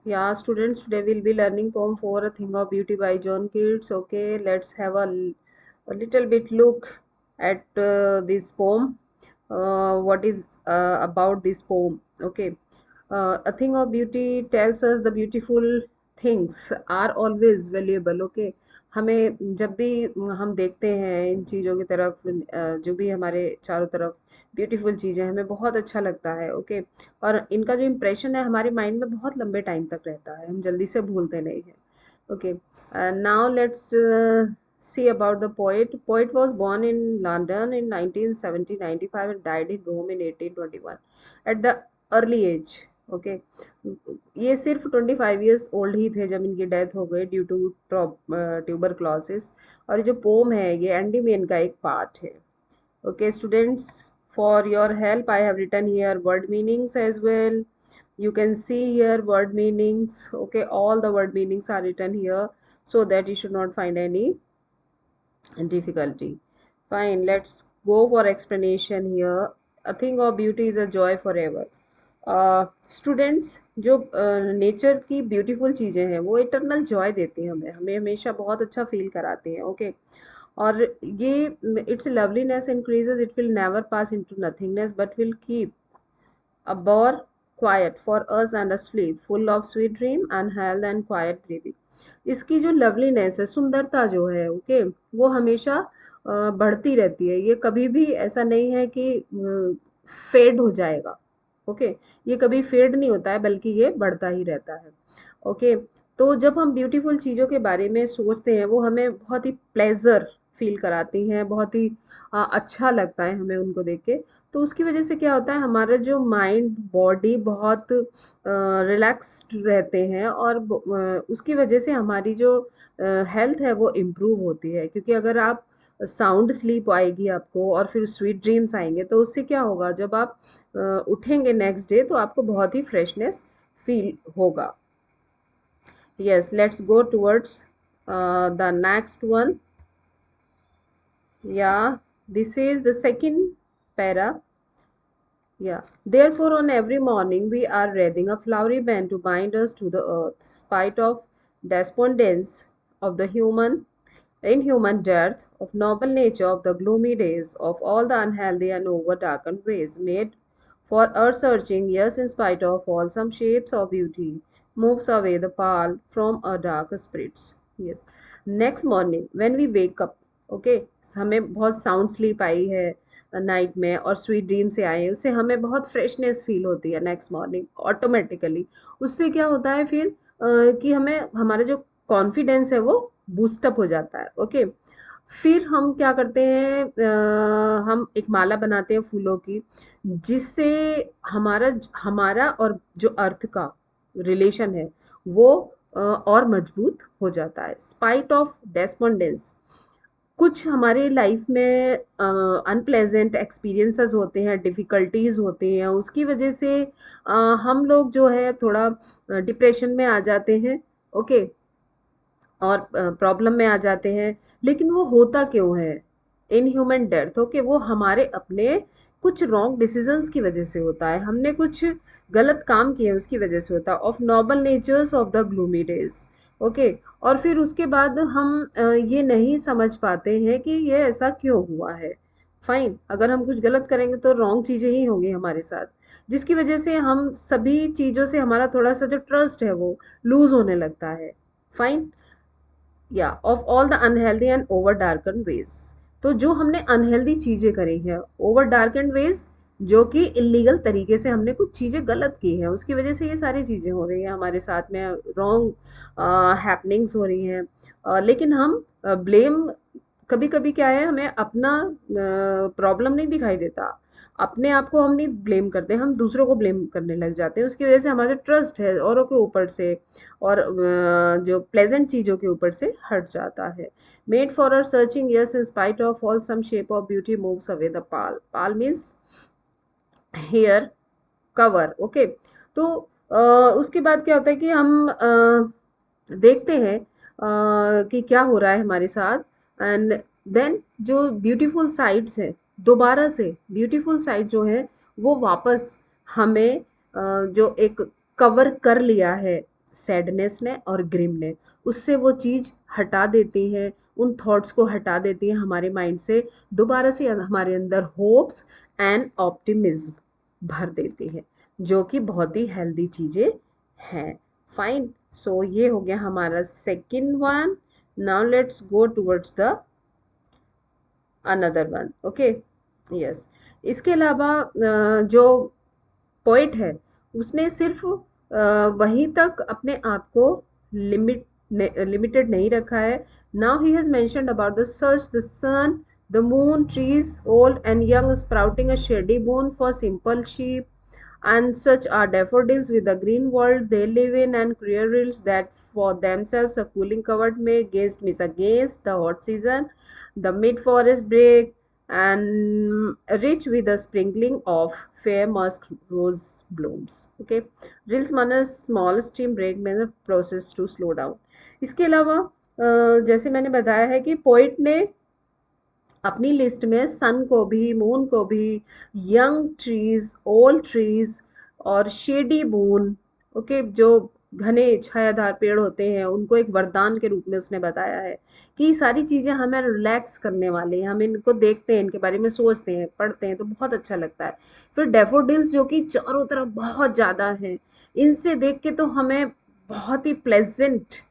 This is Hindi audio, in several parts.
Yeah, students, today we'll be learning poem for A Thing of Beauty by John Keats. Okay, let's have a little bit look at this poem. What is about this poem? Okay, A Thing of Beauty tells us the beautiful things are always valuable. Okay, हमें जब भी हम देखते हैं इन चीज़ों की तरफ, जो भी हमारे चारों तरफ ब्यूटीफुल चीज़ें, हमें बहुत अच्छा लगता है। ओके, और इनका जो इम्प्रेशन है हमारे माइंड में बहुत लंबे टाइम तक रहता है, हम जल्दी से भूलते नहीं हैं। Okay, now let's see about the poet. Poet was born in London in 1970-95 and died in Rome in 1821 at the early age. Okay, ये सिर्फ 25 ओल्ड ही थे जब इनकी डेथ हो गई ड्यू टू ट्यूबरक्लोसिस। और ये जो पोम है ये एंडीमेन का एक पार्ट है। Okay, students, for your help, I have written here word meanings as well. You can see here word meanings. Okay, all the word meanings are written here so that you should not find any difficulty. Fine, let's go for explanation here. A thing of beauty is a joy forever. Students, जो नेचर की ब्यूटीफुल चीज़ें हैं वो इटरनल जॉय देती हैं, हमें हमें हमेशा बहुत अच्छा फील कराती हैं। ओके, और ये it's loveliness increases, it will never pass into nothingness but will keep a bore quiet for us and a sleep full of sweet dream and health and quiet breathing. इसकी जो लवलीनेस है, सुंदरता जो है, ओके, वो हमेशा बढ़ती रहती है। ये कभी भी ऐसा नहीं है कि फेड हो जाएगा। ओके, ये कभी फेड नहीं होता है बल्कि ये बढ़ता ही रहता है। ओके, तो जब हम ब्यूटीफुल चीज़ों के बारे में सोचते हैं वो हमें बहुत ही प्लेजर फील कराती हैं, बहुत ही अच्छा लगता है हमें उनको देख के। तो उसकी वजह से क्या होता है, हमारा जो माइंड बॉडी बहुत रिलैक्स्ड रहते हैं और उसकी वजह से हमारी जो हेल्थ है वो इम्प्रूव होती है। क्योंकि अगर आप साउंड स्लीप आएगी आपको और फिर स्वीट ड्रीम्स आएंगे तो उससे क्या होगा, जब आप उठेंगे नेक्स्ट डे तो आपको बहुत ही फ्रेशनेस फील होगा। Yes, let's go towards the next one. Yeah, this is the second para. Yeah, therefore on every morning we are wreathing a flowery band to bind us to the earth, spite of despondence of the inhuman dearth of noble nature, of the gloomy days, of all the unhealthy and over darkened ways made for earth searching, yes, in spite of all some shapes of beauty moves away the pall from our dark spirits. Yes, next morning when we wake up, okay, हमें बहुत साउंड स्लीप आई है नाइट में और स्वीट ड्रीम से आए हैं, उससे हमें बहुत फ्रेशनेस फील होती है नेक्स्ट मॉर्निंग ऑटोमेटिकली। उससे क्या होता है फिर कि हमें हमारा जो कॉन्फिडेंस है वो बूस्टअप हो जाता है। ओके, फिर हम क्या करते हैं, हम एक माला बनाते हैं फूलों की, जिससे हमारा हमारा और जो अर्थ का रिलेशन है वो और मजबूत हो जाता है। स्पाइट ऑफ डेस्पोंडेंस, कुछ हमारे लाइफ में अनप्लेजेंट एक्सपीरियंसेस होते हैं, डिफ़िकल्टीज होती हैं, उसकी वजह से हम लोग जो है थोड़ा डिप्रेशन में आ जाते हैं। ओके, और प्रॉब्लम में आ जाते हैं। लेकिन वो होता क्यों है, इन ह्यूमन डेथ, ओके, वो हमारे अपने कुछ रॉन्ग डिसीजंस की वजह से होता है, हमने कुछ गलत काम किए उसकी वजह से होता है। Of noble natures of the gloomy days. Okay, और फिर उसके बाद हम ये नहीं समझ पाते हैं कि ये ऐसा क्यों हुआ है। फाइन, अगर हम कुछ गलत करेंगे तो रॉन्ग चीज़ें ही होंगी हमारे साथ, जिसकी वजह से हम सभी चीज़ों से हमारा थोड़ा सा जो ट्रस्ट है वो लूज होने लगता है। फाइन, या of all the unhealthy and over darken ways. तो जो हमने अनहेल्दी चीज़ें करी हैं, ओवर डार्कन वेज, जो कि इलीगल तरीके से हमने कुछ चीज़ें गलत की हैं, उसकी वजह से ये सारी चीज़ें हो रही हैं हमारे साथ में, रॉन्ग हैपनिंग्स हो रही हैं। लेकिन हम ब्लेम, कभी कभी क्या है, हमें अपना प्रॉब्लम नहीं दिखाई देता, अपने आप को हम नहीं ब्लेम करते, हम दूसरों को ब्लेम करने लग जाते हैं। उसकी वजह से हमारा जो ट्रस्ट है औरों के ऊपर से और जो प्लेजेंट चीज़ों के ऊपर से हट जाता है। Made for our searching, yes, in spite of all some shape of beauty moves away the pall. Pall means hair cover. Okay, तो उसके बाद क्या होता है कि हम देखते हैं कि क्या हो रहा है हमारे साथ। एंड देन जो ब्यूटीफुल साइट्स है, दोबारा से ब्यूटीफुल साइट जो है वो वापस हमें जो एक कवर कर लिया है सैडनेस ने और ग्रिम ने, उससे वो चीज़ हटा देती है, उन थॉट्स को हटा देती है हमारे माइंड से, दोबारा से हमारे अंदर होप्स एंड ऑप्टिमिज्म भर देती है, जो कि बहुत ही हेल्दी चीज़ें हैं। फाइन, सो ये हो गया हमारा second one. Now let's go towards the another one. Okay, yes. इसके अलावा जो पोइट है उसने सिर्फ वहीं तक अपने आप को लिमिटेड नहीं रखा है। Now he has mentioned about the search the sun the moon trees old and young sprouting a shady boon for simple sheep, and such are daffodils with the green world they live in, and creoles that for themselves a cooling covered may gaze miss against the hot season, the mid forest break and rich with a sprinkling of fair musk rose blooms. Okay, rills माना small stream break में the process to slow down. इसके अलावा जैसे मैंने बताया है कि पोइट ने अपनी लिस्ट में सन को भी, मून को भी, यंग ट्रीज, ओल्ड ट्रीज और शेडी मून, ओके, जो घने छायादार पेड़ होते हैं, उनको एक वरदान के रूप में उसने बताया है कि ये सारी चीज़ें हमें रिलैक्स करने वाली हैं। हम इनको देखते हैं, इनके बारे में सोचते हैं, पढ़ते हैं तो बहुत अच्छा लगता है। फिर डेफोडिल्स जो कि चारों तरफ बहुत ज़्यादा हैं, इनसे देख के तो हमें बहुत ही प्लेजेंट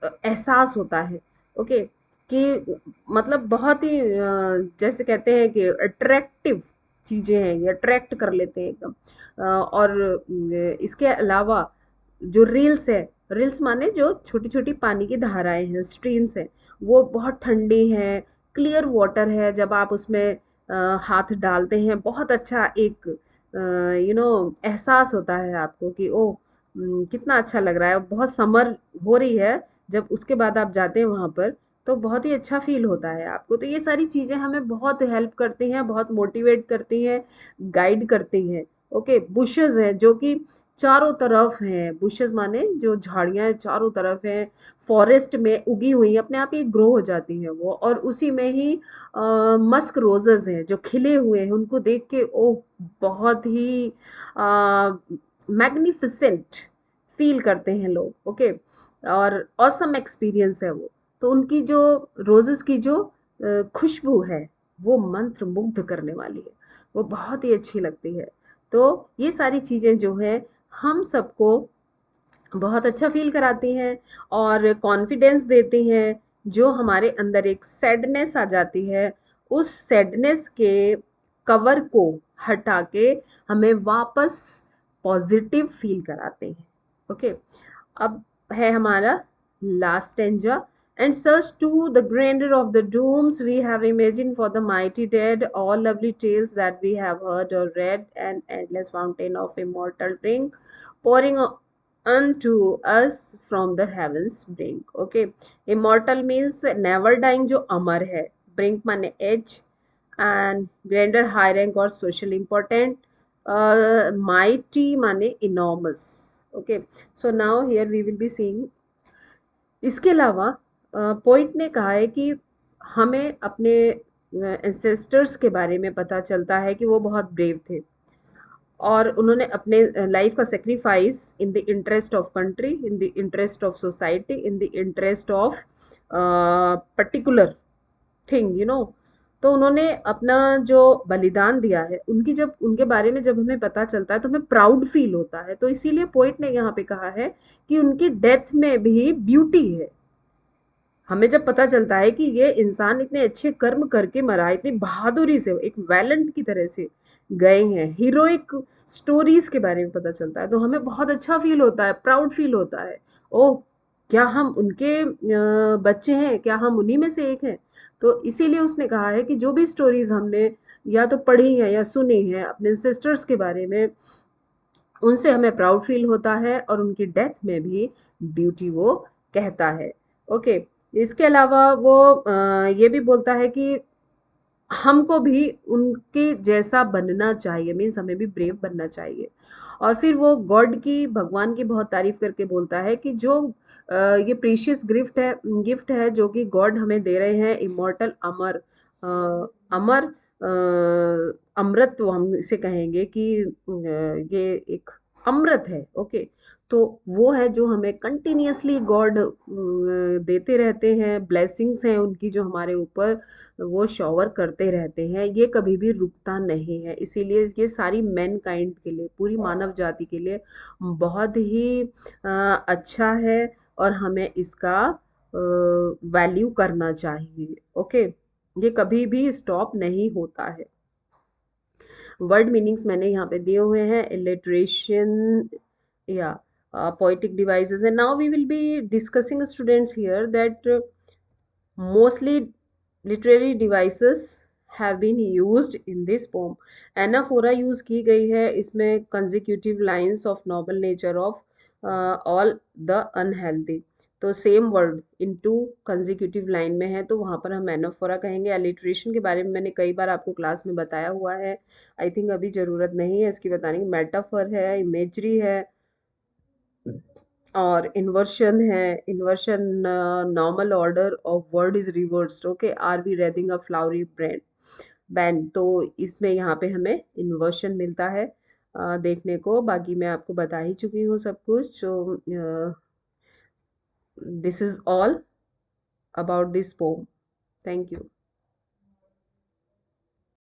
एहसास होता है। ओके, कि मतलब बहुत ही जैसे कहते हैं कि अट्रैक्टिव चीज़ें हैं, ये अट्रैक्ट कर लेते हैं एकदम। और इसके अलावा जो रील्स है, रील्स माने जो छोटी छोटी पानी की धाराएं हैं, स्ट्रीम्स हैं, वो बहुत ठंडी हैं, क्लियर वाटर है। जब आप उसमें हाथ डालते हैं, बहुत अच्छा एक एहसास होता है आपको कि ओ कितना अच्छा लग रहा है, बहुत समर हो रही है। जब उसके बाद आप जाते हैं वहाँ पर तो बहुत ही अच्छा फील होता है आपको। तो ये सारी चीज़ें हमें बहुत हेल्प करती हैं, बहुत मोटिवेट करती हैं, गाइड करती हैं। ओके, बुशेस हैं जो कि चारों तरफ हैं, बुशेस माने जो झाड़ियाँ चारों तरफ हैं, फॉरेस्ट में उगी हुई अपने आप ही ग्रो हो जाती हैं वो, और उसी में ही मस्क रोजेस हैं जो खिले हुए हैं, उनको देख के ओह बहुत ही मैग्निफिसेंट फील करते हैं लोग। ओके, और ऑसम एक्सपीरियंस है वो। तो उनकी जो रोजेस की जो खुशबू है वो मंत्र मुग्ध करने वाली है, वो बहुत ही अच्छी लगती है। तो ये सारी चीज़ें जो है हम सबको बहुत अच्छा फील कराती हैं और कॉन्फिडेंस देती हैं। जो हमारे अंदर एक सैडनेस आ जाती है, उस सैडनेस के कवर को हटा के हमें वापस पॉजिटिव फील कराते हैं। ओके, अब है हमारा last stanza. And search to the grandeur of the dooms we have imagined for the mighty dead, all lovely tales that we have heard or read, an endless fountain of immortal drink pouring unto us from the heavens brink. Okay, immortal means never dying, जो अमर है, brink माने edge, and grandeur high rank or social important, mighty माने enormous. Okay, so now here we will be seeing। इसके अलावा पोइट ने कहा है कि हमें अपने एंसेस्टर्स के बारे में पता चलता है कि वो बहुत ब्रेव थे और उन्होंने अपने लाइफ का sacrifice in the interest of country, in the interest of society, in the interest of particular thing, तो उन्होंने अपना जो बलिदान दिया है, उनकी जब उनके बारे में जब हमें पता चलता है तो हमें प्राउड फील होता है। तो इसीलिए पोइट ने यहाँ पे कहा है कि उनकी डेथ में भी ब्यूटी है। हमें जब पता चलता है कि ये इंसान इतने अच्छे कर्म करके मरा, इतनी बहादुरी से, एक वैलेंट की तरह से गए हैं, हीरोइक स्टोरीज के बारे में पता चलता है, तो हमें बहुत अच्छा फील होता है, प्राउड फील होता है। ओह, क्या हम उनके बच्चे हैं, क्या हम उन्हीं में से एक हैं। तो इसीलिए उसने कहा है कि जो भी स्टोरीज हमने या तो पढ़ी है या सुनी है अपने सिस्टर्स के बारे में, उनसे हमें प्राउड फील होता है और उनकी डेथ में भी ब्यूटी वो कहता है। ओके, इसके अलावा वो ये भी बोलता है कि हमको भी उनके जैसा बनना चाहिए, मीन्स हमें भी ब्रेव बनना चाहिए। और फिर वो गॉड की, भगवान की बहुत तारीफ करके बोलता है कि जो ये प्रीशियस गिफ्ट है जो कि गॉड हमें दे रहे हैं, इमॉर्टल, अमर, अमर अमृत, तो हम इसे कहेंगे कि ये एक अमृत है। ओके, तो वो है जो हमें कंटिन्यूअसली गॉड देते रहते हैं, ब्लेसिंग्स हैं उनकी जो हमारे ऊपर वो शॉवर करते रहते हैं, ये कभी भी रुकता नहीं है। इसीलिए ये सारी मैन काइंड के लिए, पूरी मानव जाति के लिए बहुत ही अच्छा है, और हमें इसका वैल्यू करना चाहिए। ओके, ये कभी भी स्टॉप नहीं होता है। वर्ड मीनिंग्स मैंने यहाँ पे दिए हुए हैं, इलिट्रेशन या poetic devices, and now we will be discussing, students, here that mostly literary devices have been used in this poem. Anaphora use की गई है इसमें, consecutive lines of noble nature of all the unhealthy। तो same word in to consecutive line में है, तो वहां पर हम एनाफोरा कहेंगे। अलिट्रेशन के बारे में मैंने कई बार आपको क्लास में बताया हुआ है, आई थिंक अभी जरूरत नहीं है इसकी बताने की। मेटाफर है, इमेजरी है, और इन्वर्शन है। Inversion, normal order of word is reversed. Okay, are we reading a flowery brand band, तो इसमें यहाँ पे हमें इन्वर्शन मिलता है देखने को। बाकी मैं आपको बता ही चुकी हूँ सब कुछ। So this is all about this pome. Thank you.